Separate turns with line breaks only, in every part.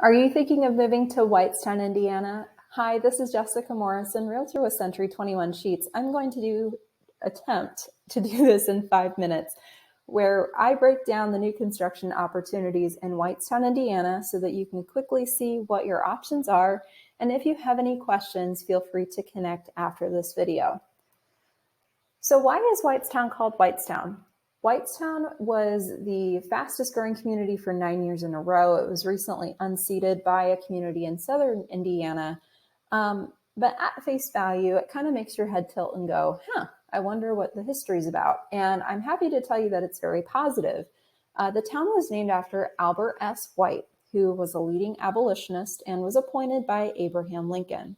Are you thinking of moving to Whitestown, Indiana? Hi, this is Jessica Morrison, Realtor with Century21 Scheetz. I'm going to attempt to do this in 5 minutes, where I break down the new construction opportunities in Whitestown, Indiana, so that you can quickly see what your options are. And if you have any questions, feel free to connect after this video. So why is Whitestown called Whitestown? Whitestown was the fastest growing community for 9 years in a row. It was recently unseated by a community in southern Indiana. But at face value, it kind of makes your head tilt and go, I wonder what the history is about. And I'm happy to tell you that it's very positive. The town was named after Albert S. White, who was a leading abolitionist and was appointed by Abraham Lincoln.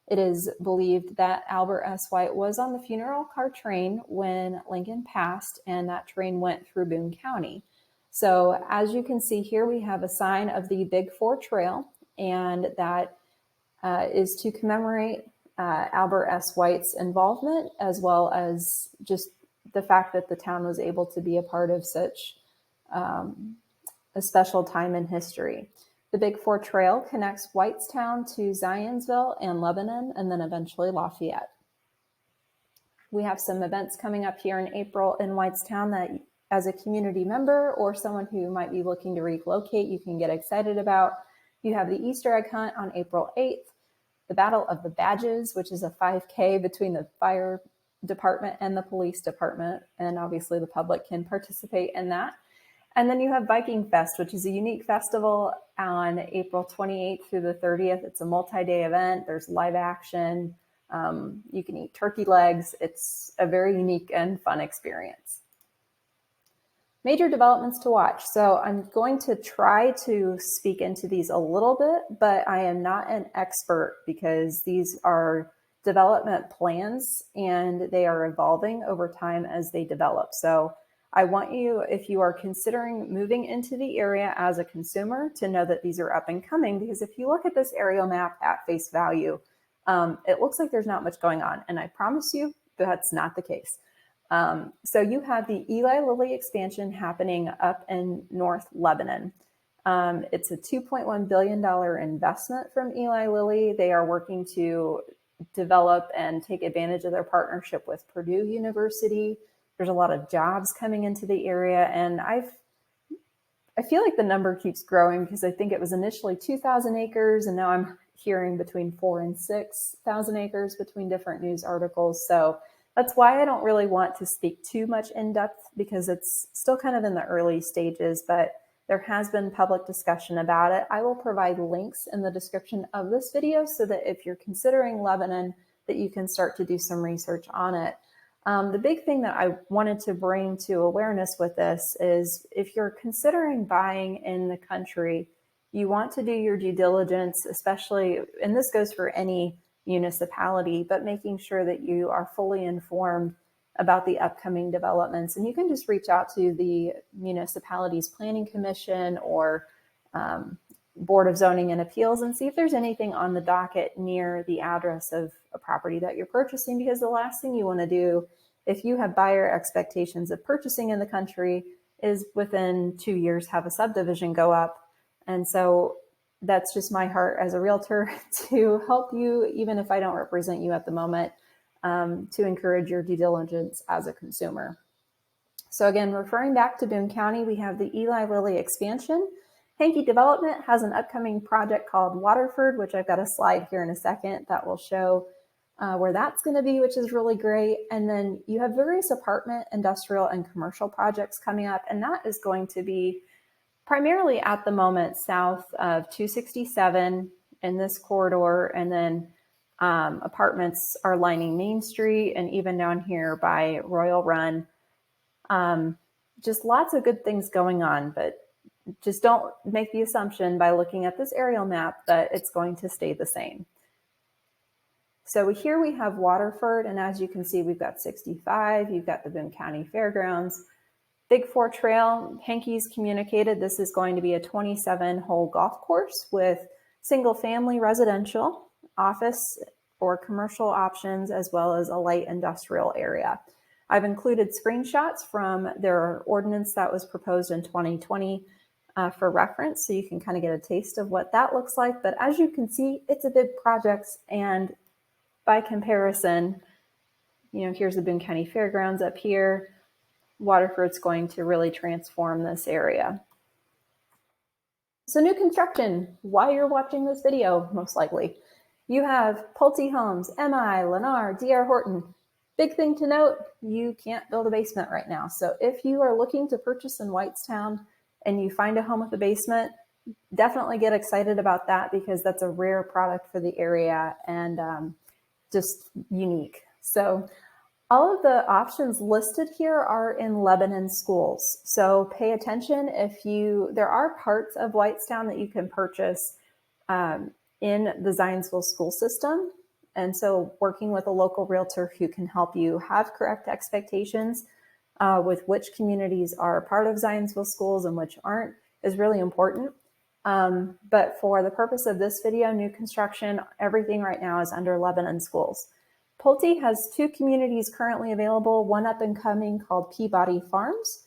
It is believed that Albert S. White was on the funeral car train when Lincoln passed, and that train went through Boone County. So as you can see here, we have a sign of the Big Four Trail, and that is to commemorate Albert S. White's involvement, as well as just the fact that the town was able to be a part of such a special time in history. The Big Four Trail connects Whitestown to Zionsville and Lebanon, and then eventually Lafayette. We have some events coming up here in April in Whitestown that, as a community member or someone who might be looking to relocate, you can get excited about. You have the Easter egg hunt on April 8th, the Battle of the Badges, which is a 5K between the fire department and the police department, and obviously the public can participate in that. And then you have Viking Fest, which is a unique festival on April 28th through the 30th. It's a multi-day event. There's live action. You can eat turkey legs. It's a very unique and fun experience. Major developments to watch. So I'm going to try to speak into these a little bit, but I am not an expert because these are development plans and they are evolving over time as they develop. So I want you, if you are considering moving into the area as a consumer, to know that these are up and coming, because if you look at this aerial map at face value, it looks like there's not much going on. And I promise you that's not the case. So you have the Eli Lilly expansion happening up in North Lebanon. It's a $2.1 billion investment from Eli Lilly. They are working to develop and take advantage of their partnership with Purdue University. There's a lot of jobs coming into the area, and I feel like the number keeps growing because I think it was initially 2,000 acres, and now I'm hearing between 4,000 and 6,000 acres between different news articles. So that's why I don't really want to speak too much in depth, because it's still kind of in the early stages, but there has been public discussion about it. I will provide links in the description of this video so that if you're considering Lebanon, that you can start to do some research on it. The big thing that I wanted to bring to awareness with this is if you're considering buying in the country, you want to do your due diligence, especially, and this goes for any municipality, but making sure that you are fully informed about the upcoming developments. And you can just reach out to the municipality's planning commission or Board of Zoning and Appeals and see if there's anything on the docket near the address of a property that you're purchasing, because the last thing you want to do if you have buyer expectations of purchasing in the country is within 2 years have a subdivision go up. And so that's just my heart as a realtor to help you, even if I don't represent you at the moment, to encourage your due diligence as a consumer. So again, referring back to Boone County, we have the Eli Lilly expansion. Hankey Development has an upcoming project called Waterford, which I've got a slide here in a second that will show where that's going to be, which is really great. And then you have various apartment, industrial, and commercial projects coming up, and that is going to be primarily at the moment south of 267 in this corridor, and then apartments are lining Main Street and even down here by Royal Run. Just lots of good things going on, but just don't make the assumption by looking at this aerial map that it's going to stay the same. So here we have Waterford, and as you can see, we've got 65, you've got the Boone County Fairgrounds, Big Four Trail. Hankey's communicated this is going to be a 27-hole golf course with single-family residential, office or commercial options, as well as a light industrial area. I've included screenshots from their ordinance that was proposed in 2020 for reference, so you can kind of get a taste of what that looks like. But as you can see, it's a big project, and by comparison, here's the Boone County Fairgrounds up here. Waterford's going to really transform this area. So new construction, while you're watching this video, most likely, you have Pulte Homes, MI, Lennar, DR Horton. Big thing to note, you can't build a basement right now. So if you are looking to purchase in Whitestown and you find a home with a basement, definitely get excited about that, because that's a rare product for the area and just unique. So all of the options listed here are in Lebanon schools. So pay attention. There are parts of Whitestown that you can purchase in the Zionsville school system. And so working with a local realtor who can help you have correct expectations with which communities are part of Zionsville schools and which aren't is really important. But for the purpose of this video, new construction, everything right now is under Lebanon schools. Pulte has 2 communities currently available, one up and coming called Peabody Farms.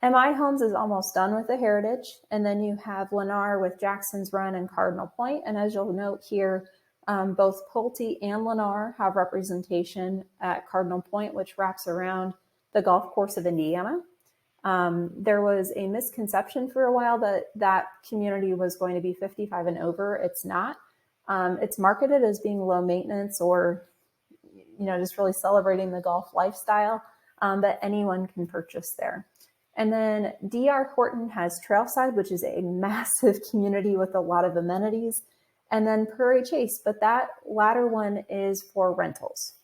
MI Homes is almost done with the Heritage. And then you have Lennar with Jackson's Run and Cardinal Pointe. And as you'll note here, both Pulte and Lennar have representation at Cardinal Pointe, which wraps around the golf course of Indiana. There was a misconception for a while that that community was going to be 55 and over. It's not. It's marketed as being low maintenance or just really celebrating the golf lifestyle, but anyone can purchase there. And then DR Horton has Trailside, which is a massive community with a lot of amenities, and then Prairie Chase, but that latter one is for rentals.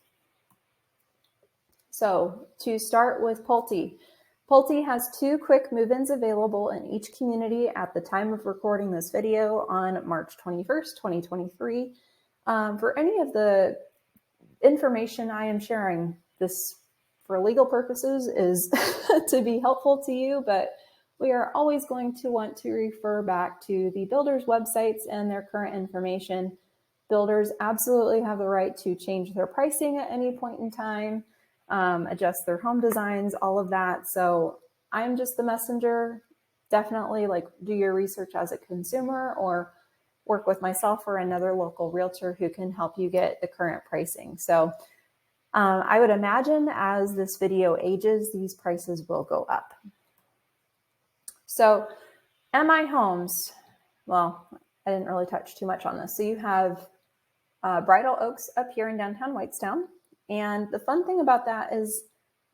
So to start with Pulte, Pulte has 2 quick move-ins available in each community at the time of recording this video on March 21st, 2023. For any of the information I am sharing, this for legal purposes is to be helpful to you, but we are always going to want to refer back to the builders' websites and their current information. Builders absolutely have the right to change their pricing at any point in time, adjust their home designs, all of that. So I'm just the messenger. Definitely do your research as a consumer, or work with myself or another local realtor who can help you get the current pricing. So I would imagine as this video ages, these prices will go up. So MI Homes, well, I didn't really touch too much on this. So you have Bridle Oaks up here in downtown Whitestown. And the fun thing about that is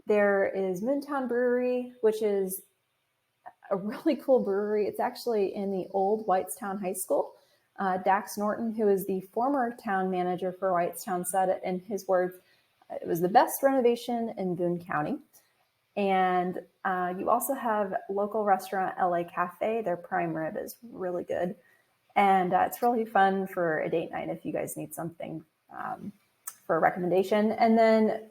there is Moontown Brewery, which is a really cool brewery. It's actually in the old Whitestown High School. Dax Norton, who is the former town manager for Whitestown, said it in his words, it was the best renovation in Boone County. And you also have local restaurant LA Cafe. Their prime rib is really good. And it's really fun for a date night if you guys need something for a recommendation. And then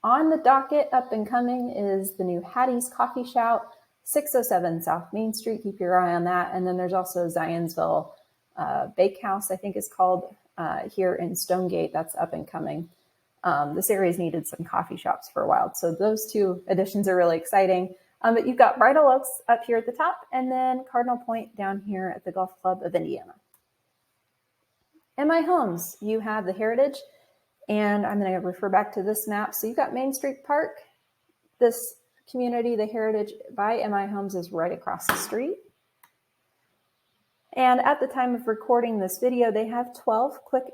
on the docket up and coming is the new Hattie's Coffee Shout, 607 South Main Street. Keep your eye on that. And then there's also Zionsville Bakehouse, I think is called, here in Stonegate. That's up and coming. This area's needed some coffee shops for a while. So those 2 additions are really exciting. But you've got Bridle Oaks up here at the top, and then Cardinal Pointe down here at the Golf Club of Indiana. MI Homes, you have the Heritage, and I'm going to refer back to this map. So you've got Main Street Park. This community, the Heritage by MI Homes, is right across the street. And at the time of recording this video, they have 12 quick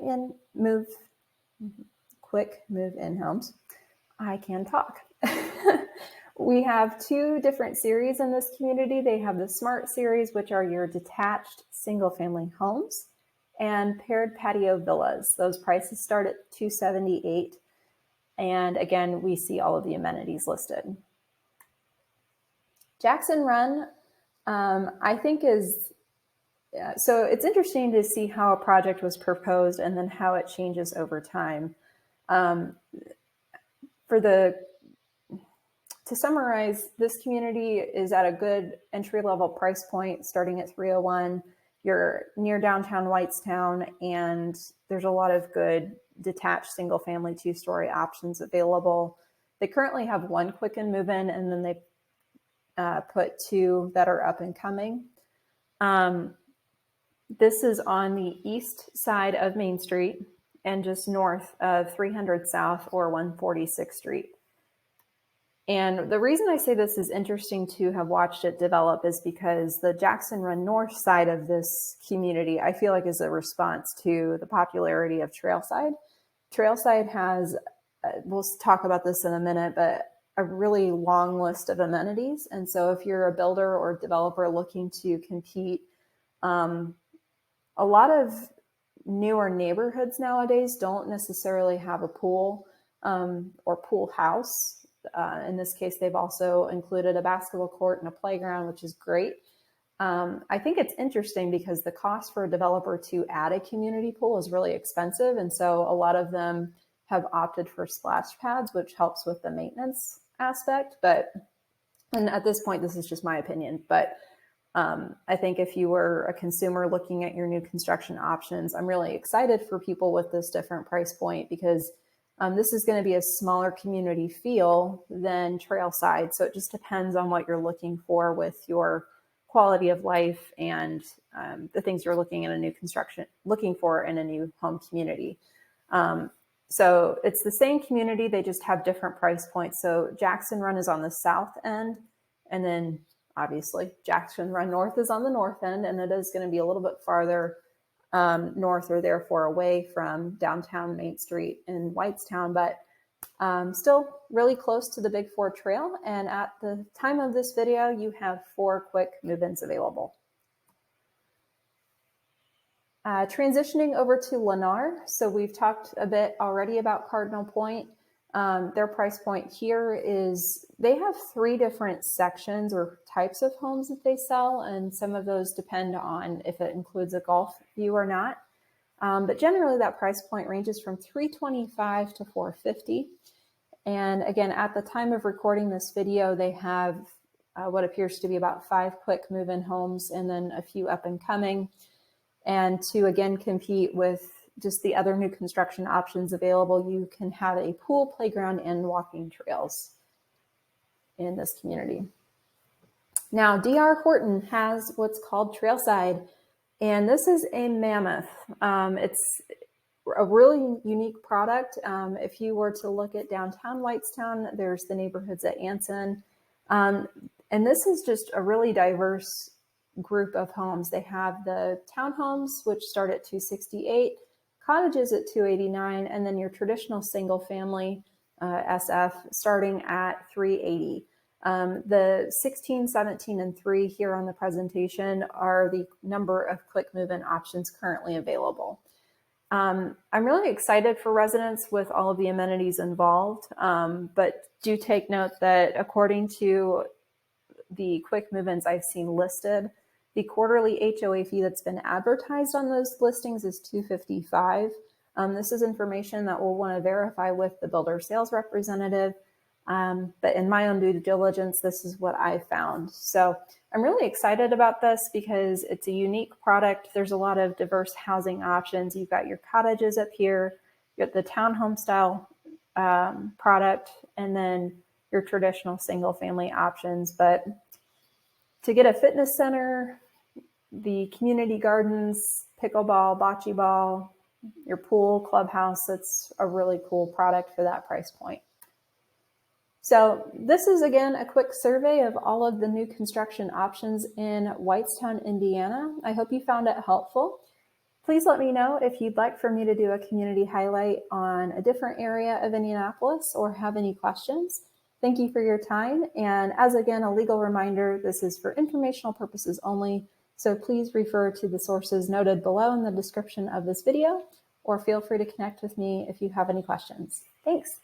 move-in homes. I can talk. We have 2 different series in this community. They have the Smart series, which are your detached single-family homes, and paired patio villas. Those prices start at $278. And again, we see all of the amenities listed. Jackson Run, I think is, so it's interesting to see how a project was proposed and then how it changes over time. To summarize, this community is at a good entry-level price point, starting at $301. You're near downtown Whitestown, and there's a lot of good detached single-family 2-story options available. They currently have 1 quick and move-in, and then they put 2 that are up and coming. This is on the east side of Main Street and just north of 300 South or 146th Street. And the reason I say this is interesting to have watched it develop is because the Jackson Run North side of this community, I feel like, is a response to the popularity of Trailside. Trailside has, we'll talk about this in a minute, but a really long list of amenities. And so if you're a builder or developer looking to compete, a lot of newer neighborhoods nowadays don't necessarily have a pool or pool house. In this case, they've also included a basketball court and a playground, which is great. I think it's interesting because the cost for a developer to add a community pool is really expensive. And so a lot of them have opted for splash pads, which helps with the maintenance aspect. And at this point, this is just my opinion, but I think if you were a consumer looking at your new construction options, I'm really excited for people with this different price point because this is going to be a smaller community feel than Trailside. So it just depends on what you're looking for with your quality of life and the things you're looking for in a new home community. So it's the same community, they just have different price points. So Jackson Run is on the south end, and then obviously Jackson Run North is on the north end, and it is going to be a little bit farther north or therefore away from downtown Main Street in Whitestown, but still really close to the Big Four Trail. And at the time of this video, you have 4 quick move-ins available. Transitioning over to Lennar. So we've talked a bit already about Cardinal Pointe. Their price point here is, they have 3 different sections or types of homes that they sell, and some of those depend on if it includes a golf view or not. But generally that price point ranges from $325 to $450. And again, at the time of recording this video, they have what appears to be about 5 quick move-in homes and then a few up and coming. And to again compete with just the other new construction options available, you can have a pool, playground, and walking trails in this community. Now, DR Horton has what's called Trailside, and this is a mammoth. It's a really unique product. If you were to look at downtown Whitestown, there's the neighborhoods at Anson. And this is just a really diverse group of homes. They have the townhomes, which start at $268, cottages at $289, and then your traditional single family SF starting at $380. The 16, 17, and 3 here on the presentation are the number of quick move-in options currently available. I'm really excited for residents with all of the amenities involved, but do take note that according to the quick move-ins I've seen listed, the quarterly HOA fee that's been advertised on those listings is $255. This is information that we'll want to verify with the builder sales representative. But in my own due diligence, this is what I found. So I'm really excited about this because it's a unique product. There's a lot of diverse housing options. You've got your cottages up here, you got the townhome style product, and then your traditional single family options. But to get a fitness center, the community gardens, pickleball, bocce ball, your pool, clubhouse, it's a really cool product for that price point. So this is, again, a quick survey of all of the new construction options in Whitestown, Indiana. I hope you found it helpful. Please let me know if you'd like for me to do a community highlight on a different area of Indianapolis or have any questions. Thank you for your time. And as again, a legal reminder, this is for informational purposes only. So please refer to the sources noted below in the description of this video, or feel free to connect with me if you have any questions. Thanks.